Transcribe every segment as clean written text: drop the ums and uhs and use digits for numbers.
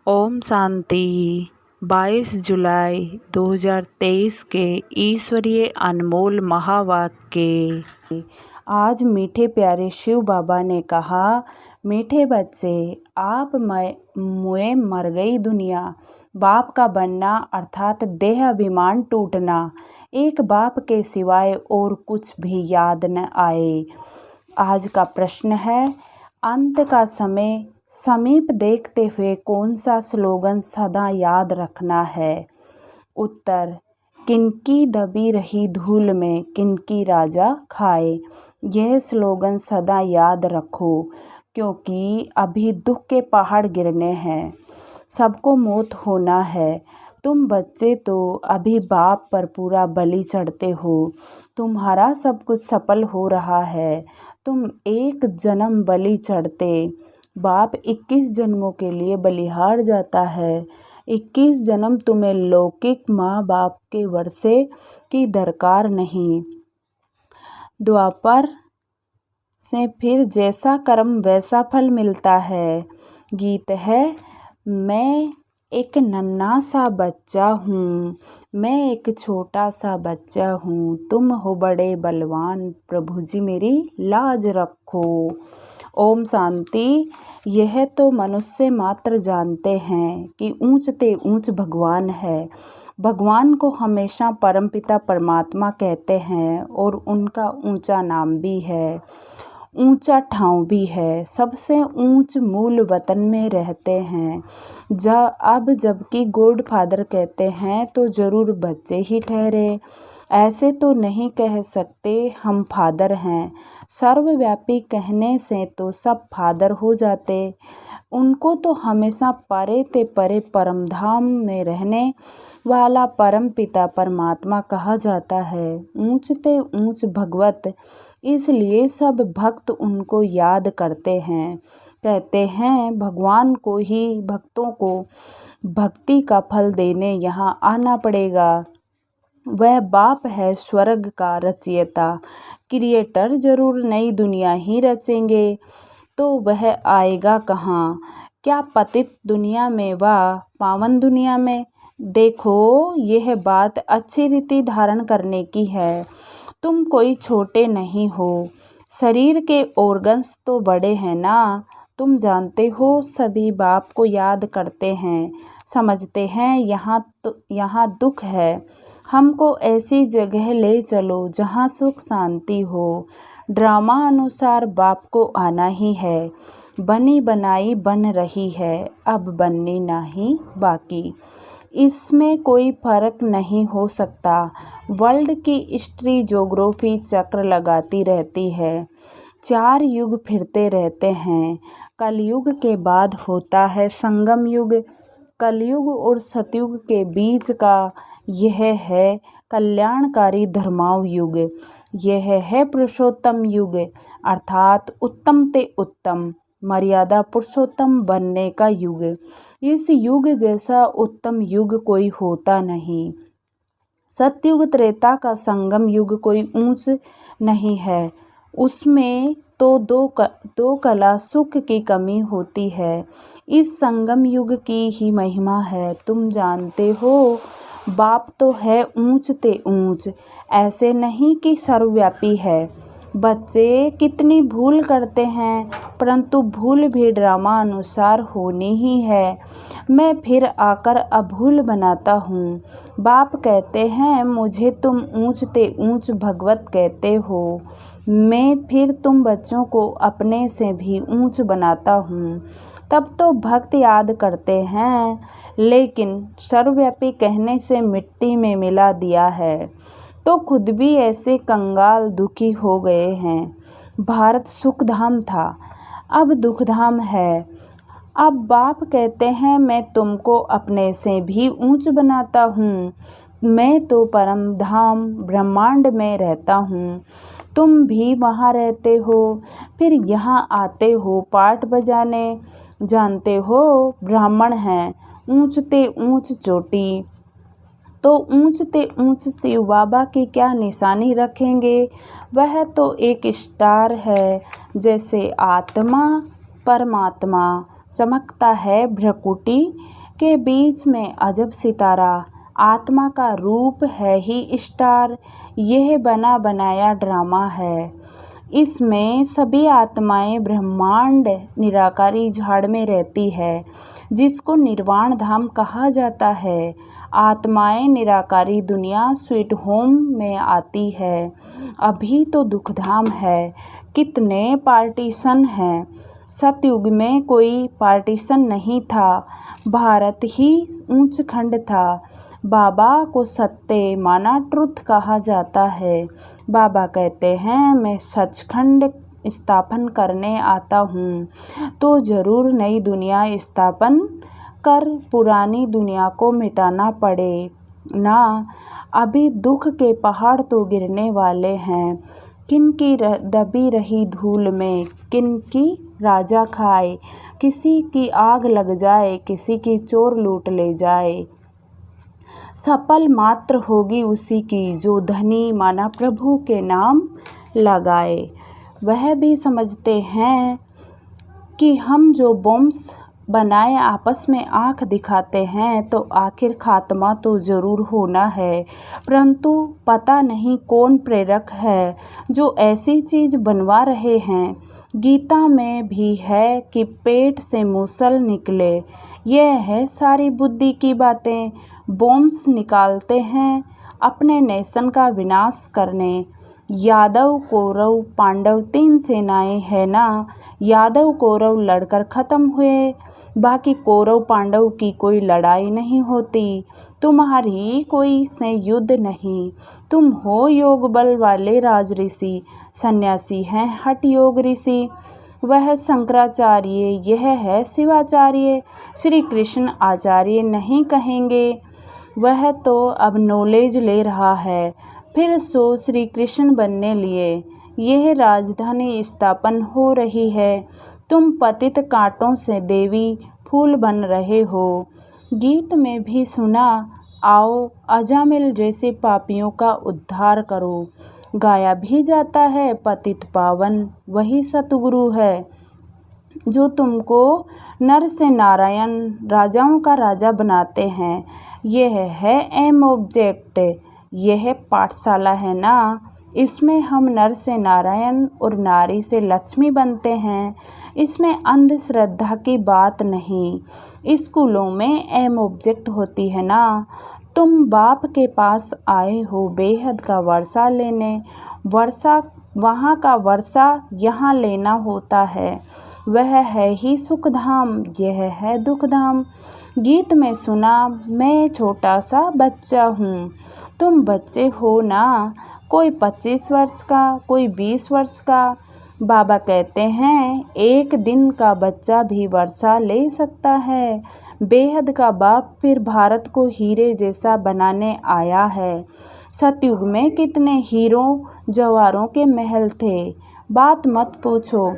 ओम शांति। 22 जुलाई 2023 के ईश्वरीय अनमोल महावाक्य। आज मीठे प्यारे शिव बाबा ने कहा, मीठे बच्चे, आप मुए मर गई दुनिया। बाप का बनना अर्थात देह अभिमान टूटना, एक बाप के सिवाय और कुछ भी याद न आए। आज का प्रश्न है, अंत का समय समीप देखते हुए कौन सा स्लोगन सदा याद रखना है? उत्तर, किनकी दबी रही धूल में किनकी राजा खाए। यह स्लोगन सदा याद रखो, क्योंकि अभी दुख के पहाड़ गिरने हैं, सबको मौत होना है। तुम बच्चे तो अभी बाप पर पूरा बलि चढ़ते हो, तुम्हारा सब कुछ सफल हो रहा है। तुम एक जन्म बलि चढ़ते, बाप 21 जन्मों के लिए बलिहार जाता है। 21 जन्म तुम्हें लौकिक माँ बाप के वर्षे की दरकार नहीं। द्वापर से फिर जैसा कर्म वैसा फल मिलता है। गीत है, मैं एक नन्हा सा बच्चा हूँ, मैं एक छोटा सा बच्चा हूँ, तुम हो बड़े बलवान, प्रभु जी मेरी लाज रखो। ओम शांति। यह तो मनुष्य मात्र जानते हैं कि ऊंचते ऊंच भगवान है। भगवान को हमेशा परमपिता परमात्मा कहते हैं और उनका ऊंचा नाम भी है, ऊंचा ठाव भी है। सबसे ऊंच मूल वतन में रहते हैं। जबकि गॉड फादर कहते हैं तो जरूर बच्चे ही ठहरे। ऐसे तो नहीं कह सकते हम फादर हैं। सर्वव्यापी कहने से तो सब फादर हो जाते। उनको तो हमेशा परे ते परे परमधाम में रहने वाला परम पिता परमात्मा कहा जाता है। ऊंचते ऊंच भगवत, इसलिए सब भक्त उनको याद करते हैं। कहते हैं भगवान को ही भक्तों को भक्ति का फल देने यहाँ आना पड़ेगा। वह बाप है स्वर्ग का रचयिता, क्रिएटर। जरूर नई दुनिया ही रचेंगे, तो वह आएगा कहाँ? क्या पतित दुनिया में व पावन दुनिया में? देखो, यह बात अच्छी रीति धारण करने की है। तुम कोई छोटे नहीं हो, शरीर के ऑर्गन्स तो बड़े हैं ना। तुम जानते हो सभी बाप को याद करते हैं, समझते हैं यहाँ दुख है। हमको ऐसी जगह ले चलो जहाँ सुख शांति हो। ड्रामा अनुसार बाप को आना ही है। बनी बनाई बन रही है, अब बननी नहीं बाकी। इसमें कोई फर्क नहीं हो सकता। वर्ल्ड की हिस्ट्री ज्योग्राफी चक्र लगाती रहती है। 4 युग फिरते रहते हैं। कलयुग के बाद होता है संगम युग। कलयुग और सतयुग के बीच का यह है कल्याणकारी धर्माव युग। यह है पुरुषोत्तम युग, अर्थात उत्तम ते उत्तम, मर्यादा पुरुषोत्तम बनने का युग। इस युग जैसा उत्तम युग कोई होता नहीं। सतयुग त्रेता का संगम युग कोई ऊंच नहीं है। उसमें तो दो कला सुख की कमी होती है। इस संगम युग की ही महिमा है। तुम जानते हो, बाप तो है ऊंच ते ऊंच, ऐसे नहीं कि सर्वव्यापी है। बच्चे कितनी भूल करते हैं, परंतु भूल भी ड्रामा अनुसार होनी ही है। मैं फिर आकर अभूल बनाता हूँ। बाप कहते हैं मुझे तुम ऊंच ते ऊंच भगवत कहते हो। मैं फिर तुम बच्चों को अपने से भी ऊंच बनाता हूँ। तब तो भक्त याद करते हैं, लेकिन सर्वव्यापी कहने से मिट्टी में मिला दिया है, तो खुद भी ऐसे कंगाल दुखी हो गए हैं। भारत सुखधाम था, अब दुखधाम है। अब बाप कहते हैं मैं तुमको अपने से भी ऊंच बनाता हूँ। मैं तो परम धाम ब्रह्मांड में रहता हूँ, तुम भी वहाँ रहते हो, फिर यहाँ आते हो पाठ बजाने। जानते हो ब्राह्मण हैं, ऊंचते ऊंच चोटी, तो ऊंचते ऊंच शिव बाबा की क्या निशानी रखेंगे? वह तो एक स्टार है, जैसे आत्मा परमात्मा चमकता है भ्रकुटी के बीच में अजब सितारा। आत्मा का रूप है ही स्टार, यह बना बनाया ड्रामा है। इसमें सभी आत्माएं ब्रह्मांड निराकारी झाड़ में रहती है, जिसको निर्वाण धाम कहा जाता है। आत्माएं निराकारी दुनिया स्वीट होम में आती है। अभी तो दुखधाम है, कितने पार्टीशन हैं। सतयुग में कोई पार्टीशन नहीं था, भारत ही ऊंच खंड था। बाबा को सत्य माना ट्रुथ कहा जाता है। बाबा कहते हैं मैं सचखंड स्थापन करने आता हूँ, तो ज़रूर नई दुनिया स्थापन कर पुरानी दुनिया को मिटाना पड़े ना। अभी दुख के पहाड़ तो गिरने वाले हैं, किनकी दबी रही धूल में किनकी राजा खाए। किसी की आग लग जाए, किसी की चोर लूट ले जाए। सफल मात्र होगी उसी की जो धनी माना प्रभु के नाम लगाए। वह भी समझते हैं कि हम जो बॉम्ब्स बनाए आपस में आंख दिखाते हैं, तो आखिर खात्मा तो ज़रूर होना है। परंतु पता नहीं कौन प्रेरक है जो ऐसी चीज़ बनवा रहे हैं। गीता में भी है कि पेट से मूसल निकले। यह है सारी बुद्धि की बातें। बॉम्ब्स निकालते हैं अपने नेशन का विनाश करने। यादव कौरव पांडव 3 सेनाएं है ना। यादव कौरव लड़कर ख़त्म हुए, बाकी कौरव पांडव की कोई लड़ाई नहीं होती। तुम्हारी कोई से युद्ध नहीं। तुम हो योग बल वाले राज ऋषि, सन्यासी हैं हठ योग ऋषि। वह शंकराचार्य, यह है शिवाचार्य। श्री कृष्ण आचार्य नहीं कहेंगे, वह तो अब नॉलेज ले रहा है। फिर सो श्री कृष्ण बनने लिए यह राजधानी स्थापन हो रही है। तुम पतित कांटों से देवी फूल बन रहे हो। गीत में भी सुना, आओ अजामिल जैसे पापियों का उद्धार करो। गाया भी जाता है पतित पावन वही सतगुरु है, जो तुमको नर से नारायण राजाओं का राजा बनाते हैं। यह है एम ऑब्जेक्ट। यह पाठशाला है ना, इसमें हम नर से नारायण और नारी से लक्ष्मी बनते हैं। इसमें अंधश्रद्धा की बात नहीं। स्कूलों में एम ऑब्जेक्ट होती है ना। तुम बाप के पास आए हो बेहद का वर्षा लेने। वर्षा वहाँ का वर्षा यहाँ लेना होता है। वह है ही सुखधाम, यह है दुखधाम। गीत में सुना, मैं छोटा सा बच्चा हूँ। तुम बच्चे हो ना, कोई 25 वर्ष का, कोई 20 वर्ष का। बाबा कहते हैं एक दिन का बच्चा भी वर्षा ले सकता है। बेहद का बाप फिर भारत को हीरे जैसा बनाने आया है। सतयुग में कितने हीरों जवारों के महल थे, बात मत पूछो।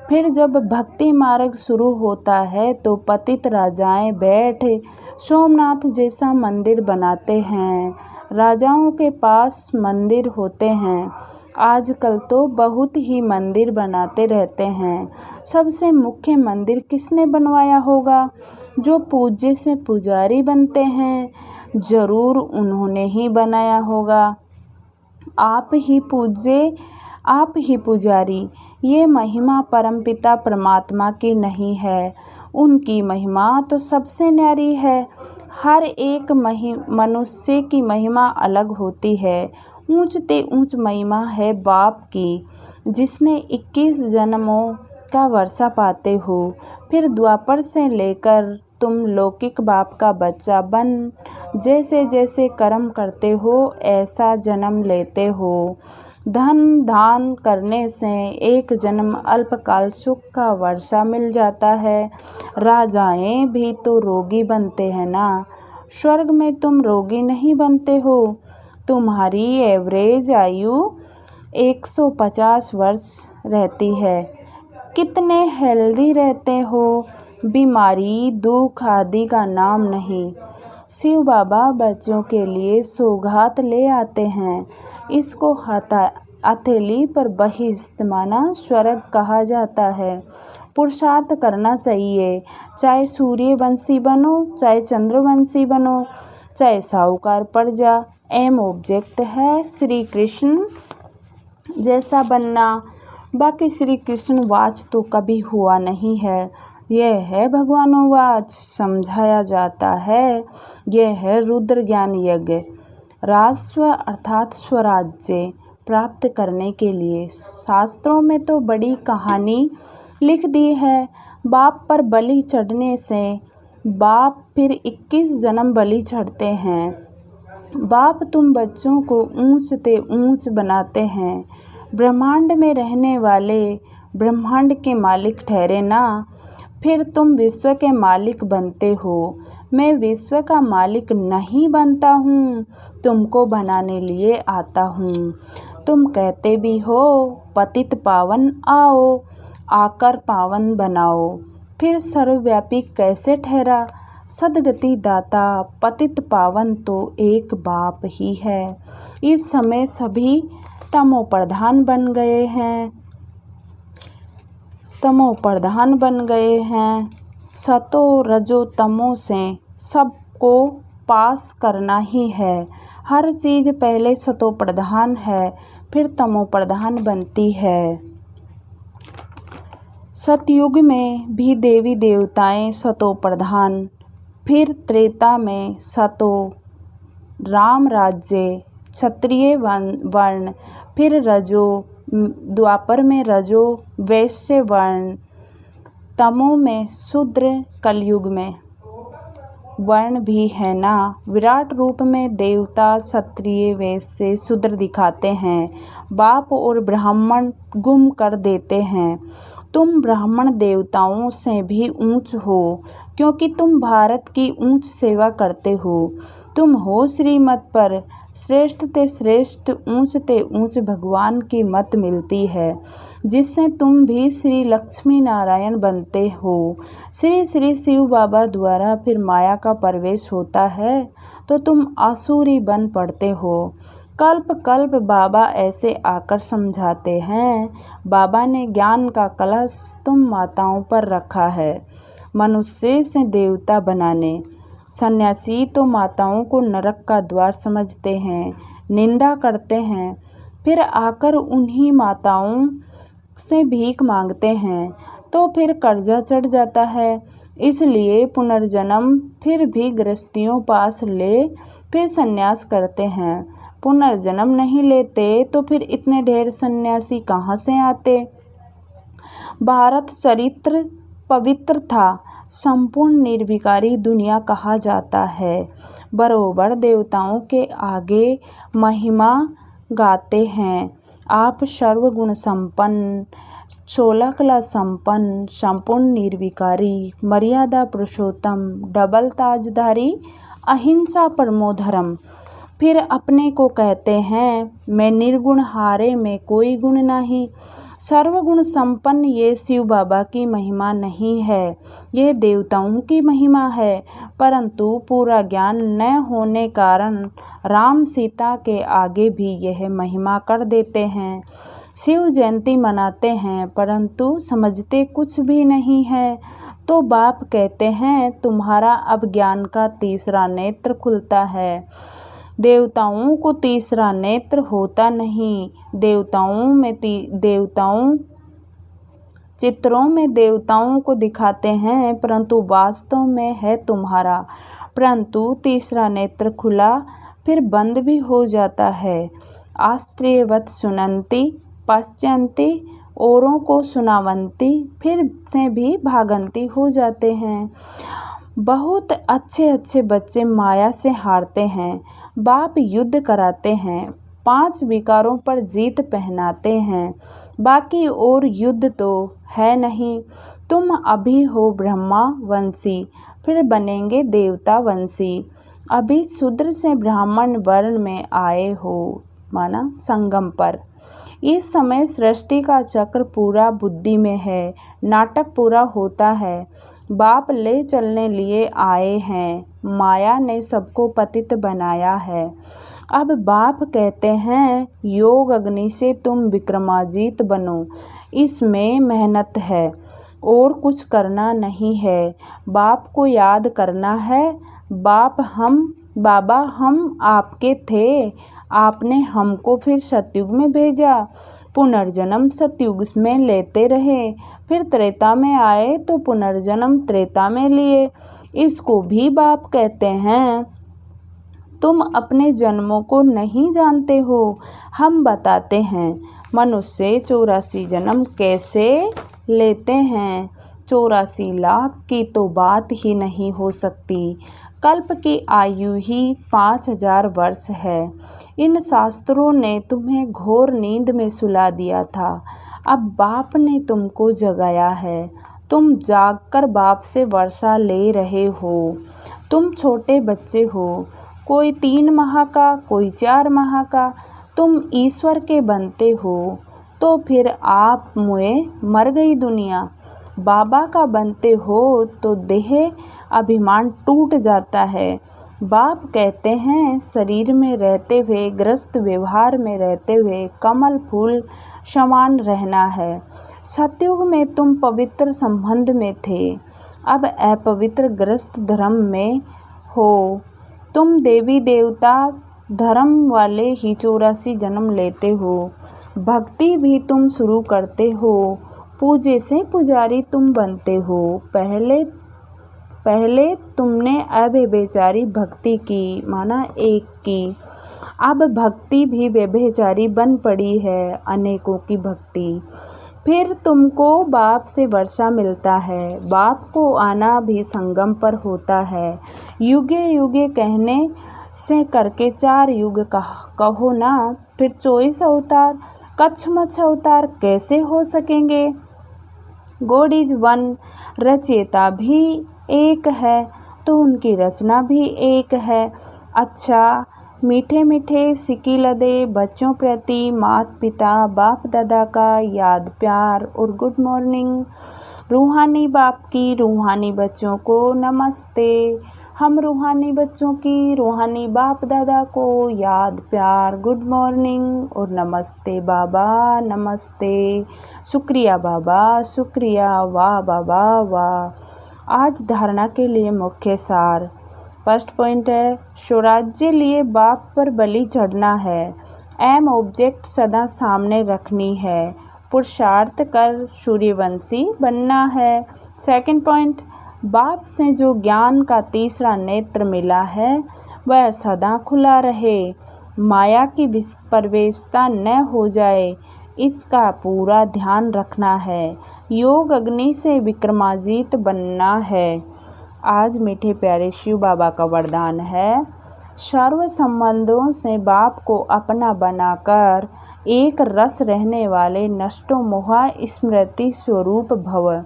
फिर जब भक्ति मार्ग शुरू होता है तो पतित राजाएं बैठ सोमनाथ जैसा मंदिर बनाते हैं। राजाओं के पास मंदिर होते हैं। आजकल तो बहुत ही मंदिर बनाते रहते हैं। सबसे मुख्य मंदिर किसने बनवाया होगा? जो पूज्य से पुजारी बनते हैं, ज़रूर उन्होंने ही बनाया होगा। आप ही पूज्य, आप ही पुजारी। ये महिमा परमपिता परमात्मा की नहीं है, उनकी महिमा तो सबसे न्यारी है। हर एक मनुष्य की महिमा अलग होती है। ऊंचते ऊंच महिमा है बाप की, जिसने 21 जन्मों का वर्षा पाते हो। फिर द्वापर से लेकर तुम लौकिक बाप का बच्चा बन जैसे जैसे कर्म करते हो ऐसा जन्म लेते हो। धन दान करने से एक जन्म अल्पकाल सुख का वर्षा मिल जाता है। राजाएं भी तो रोगी बनते हैं ना। स्वर्ग में तुम रोगी नहीं बनते हो। तुम्हारी एवरेज आयु 150 वर्ष रहती है। कितने हेल्दी रहते हो। बीमारी दुख आदि का नाम नहीं। शिव बाबा बच्चों के लिए सौगात ले आते हैं। इसको हथेली पर बहिष्त माना स्वर्ग कहा जाता है। पुरुषार्थ करना चाहिए, चाहे सूर्यवंशी बनो, चाहे चंद्रवंशी बनो, चाहे साहूकार प्रजा। एम ऑब्जेक्ट है श्री कृष्ण जैसा बनना। बाकी श्री कृष्ण वाच तो कभी हुआ नहीं है, यह है भगवानोवाच समझाया जाता है। यह है रुद्र ज्ञान यज्ञ। राजस्व अर्थात स्वराज्य प्राप्त करने के लिए शास्त्रों में तो बड़ी कहानी लिख दी है। बाप पर बलि चढ़ने से बाप फिर 21 जन्म बलि चढ़ते हैं। बाप तुम बच्चों को ऊंच ते ऊंच बनाते हैं। ब्रह्मांड में रहने वाले ब्रह्मांड के मालिक ठहरे ना, फिर तुम विश्व के मालिक बनते हो। मैं विश्व का मालिक नहीं बनता हूँ, तुमको बनाने लिए आता हूँ। तुम कहते भी हो पतित पावन आओ, आकर पावन बनाओ, फिर सर्वव्यापी कैसे ठहरा। सदगति दाता पतित पावन तो एक बाप ही है। इस समय सभी तमो प्रधान बन गए हैं, तमो प्रधान बन गए हैं। सतो रजो तमो से सबको पास करना ही है। हर चीज़ पहले सतो प्रधान है, फिर तमो प्रधान बनती है। सतयुग में भी देवी देवताएं सतो प्रधान, फिर त्रेता में सतो राम राज्य क्षत्रिय वर्ण, फिर रजो द्वापर में रजो वैश्य वर्ण, तमो में शूद्र, कलयुग में वर्ण भी है ना। विराट रूप में देवता क्षत्रिय वैश्य शूद्र दिखाते हैं, बाप और ब्राह्मण गुम कर देते हैं। तुम ब्राह्मण देवताओं से भी ऊंच हो, क्योंकि तुम भारत की ऊंच सेवा करते हो। तुम हो श्रीमत पर श्रेष्ठ ते श्रेष्ठ, ऊंच ते ऊंच भगवान की मत मिलती है, जिससे तुम भी श्री लक्ष्मी नारायण बनते हो। श्री श्री शिव बाबा द्वारा फिर माया का प्रवेश होता है तो तुम आसुरी बन पड़ते हो। कल्प कल्प बाबा ऐसे आकर समझाते हैं। बाबा ने ज्ञान का कलश तुम माताओं पर रखा है, मनुष्य से देवता बनाने। सन्यासी तो माताओं को नरक का द्वार समझते हैं, निंदा करते हैं, फिर आकर उन्हीं माताओं से भीख मांगते हैं तो फिर कर्जा चढ़ जाता है। इसलिए पुनर्जन्म फिर भी गृहस्थियों पास ले फिर सन्यास करते हैं। पुनर्जन्म नहीं लेते तो फिर इतने ढेर सन्यासी कहाँ से आते। भारत चरित्र पवित्र था, संपूर्ण निर्विकारी दुनिया कहा जाता है। बरोबर देवताओं के आगे महिमा गाते हैं। आप सर्वगुण संपन्न, 16 कला संपन्न, संपूर्ण निर्विकारी, मर्यादा पुरुषोत्तम, डबल ताजधारी, अहिंसा परमो धर्म। फिर अपने को कहते हैं मैं निर्गुण, हारे में कोई गुण नहीं। सर्वगुण संपन्न ये शिव बाबा की महिमा नहीं है, ये देवताओं की महिमा है। परंतु पूरा ज्ञान न होने कारण राम सीता के आगे भी यह महिमा कर देते हैं। शिव जयंती मनाते हैं परंतु समझते कुछ भी नहीं है। तो बाप कहते हैं तुम्हारा अब ज्ञान का तीसरा नेत्र खुलता है। देवताओं को तीसरा नेत्र होता नहीं। देवताओं चित्रों में देवताओं को दिखाते हैं, परंतु वास्तव में है तुम्हारा। परंतु तीसरा नेत्र खुला फिर बंद भी हो जाता है। आश्चर्यवत सुनंती पश्चंती, औरों को सुनावंती, फिर से भी भागंती हो जाते हैं। बहुत अच्छे अच्छे बच्चे माया से हारते हैं। बाप युद्ध कराते हैं, 5 विकारों पर जीत पहनाते हैं, बाकी और युद्ध तो है नहीं। तुम अभी हो ब्रह्मा वंशी, फिर बनेंगे देवता वंशी। अभी शूद्र से ब्राह्मण वर्ण में आए हो, माना संगम पर। इस समय सृष्टि का चक्र पूरा बुद्धि में है, नाटक पूरा होता है। बाप ले चलने लिए आए हैं, माया ने सबको पतित बनाया है। अब बाप कहते हैं योग अग्नि से तुम विक्रमाजीत बनो, इसमें मेहनत है। और कुछ करना नहीं है। बाप को याद करना है। बाबा हम आपके थे, आपने हमको फिर सतयुग में भेजा, पुनर्जन्म सतयुग में लेते रहे, फिर त्रेता में आए तो पुनर्जन्म त्रेता में लिए। इसको भी बाप कहते हैं। तुम अपने जन्मों को नहीं जानते हो, हम बताते हैं। मनुष्य 84 जन्म कैसे लेते हैं? 84 लाख की तो बात ही नहीं हो सकती। कल्प की आयु ही 5000 वर्ष है। इन शास्त्रों ने तुम्हें घोर नींद में सुला दिया था। अब बाप ने तुमको जगाया है। तुम जागकर बाप से वर्षा ले रहे हो। तुम छोटे बच्चे हो, कोई 3 माह का, कोई 4 माह का। तुम ईश्वर के बनते हो तो फिर आप मुए मर गई दुनिया। बाबा का बनते हो तो देह अभिमान टूट जाता है। बाप कहते हैं शरीर में रहते हुए, ग्रस्त व्यवहार में रहते हुए कमल फूल समान रहना है। सतयुग में तुम पवित्र संबंध में थे, अब अपवित्र ग्रस्त धर्म में हो। तुम देवी देवता धर्म वाले ही 84 जन्म लेते हो। भक्ति भी तुम शुरू करते हो, पूजे से पुजारी तुम बनते हो। पहले तुमने अव्यभिचारी भक्ति की, माना एक की। अब भक्ति भी व्यभिचारी बन पड़ी है, अनेकों की भक्ति। फिर तुमको बाप से वर्षा मिलता है। बाप को आना भी संगम पर होता है। युगे युगे कहने से करके 4 युग कहो ना, फिर 24 अवतार, कच्छमछ अवतार कैसे हो सकेंगे? गॉड इज वन, रचयिता भी एक है तो उनकी रचना भी एक है। अच्छा, मीठे मीठे सिक्की लदे बच्चों प्रति माता पिता बाप दादा का याद प्यार और गुड मॉर्निंग। रूहानी बाप की रूहानी बच्चों को नमस्ते। हम रूहानी बच्चों की रूहानी बाप दादा को याद प्यार गुड मॉर्निंग और नमस्ते बाबा, नमस्ते, शुक्रिया बाबा, शुक्रिया, वाह बाबा वाह। आज धारणा के लिए मुख्य सार। फर्स्ट पॉइंट है, स्वराज्य लिए बाप पर बलि चढ़ना है। एम ऑब्जेक्ट सदा सामने रखनी है। पुरुषार्थ कर सूर्यवंशी बनना है। सेकंड पॉइंट, बाप से जो ज्ञान का तीसरा नेत्र मिला है वह सदा खुला रहे, माया की प्रवेशता न हो जाए, इसका पूरा ध्यान रखना है। योग अग्नि से विक्रमाजीत बनना है। आज मीठे प्यारे शिव बाबा का वरदान है, सर्व संबंधों से बाप को अपना बनाकर एक रस रहने वाले नष्टो मोह स्मृति स्वरूप भव।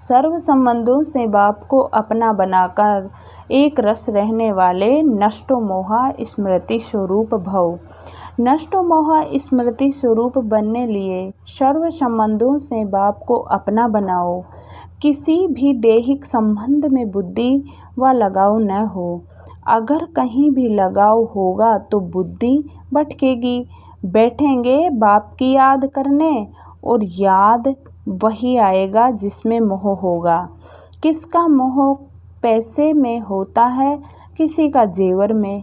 सर्व संबंधों से बाप को अपना बनाकर एक रस रहने वाले नष्टो मोह स्मृति स्वरूप भव। नष्टो मोह स्मृति स्वरूप बनने लिए सर्व संबंधों से बाप को अपना बनाओ। किसी भी दैहिक संबंध में बुद्धि व लगाव न हो। अगर कहीं भी लगाव होगा तो बुद्धि भटकेगी। बैठेंगे बाप की याद करने और याद वही आएगा जिसमें मोह होगा। किसका मोह पैसे में होता है, किसी का जेवर में,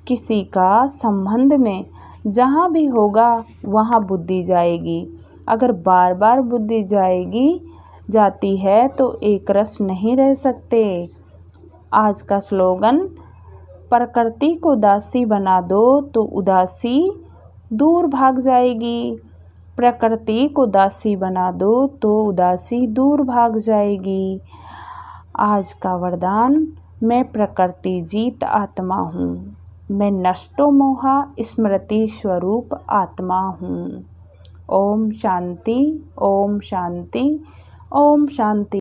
किसी का संबंध में। जहाँ भी होगा वहाँ बुद्धि जाएगी। अगर बार बार बुद्धि जाती है तो एक रस नहीं रह सकते। आज का स्लोगन, प्रकृति को दासी बना दो तो उदासी दूर भाग जाएगी। प्रकृति को दासी बना दो तो उदासी दूर भाग जाएगी। आज का वरदान, मैं प्रकृति जीत आत्मा हूँ, मैं नष्टो मोह स्मृति स्वरूप आत्मा हूँ। ओम शांति, ओम शांति, ओम शांति।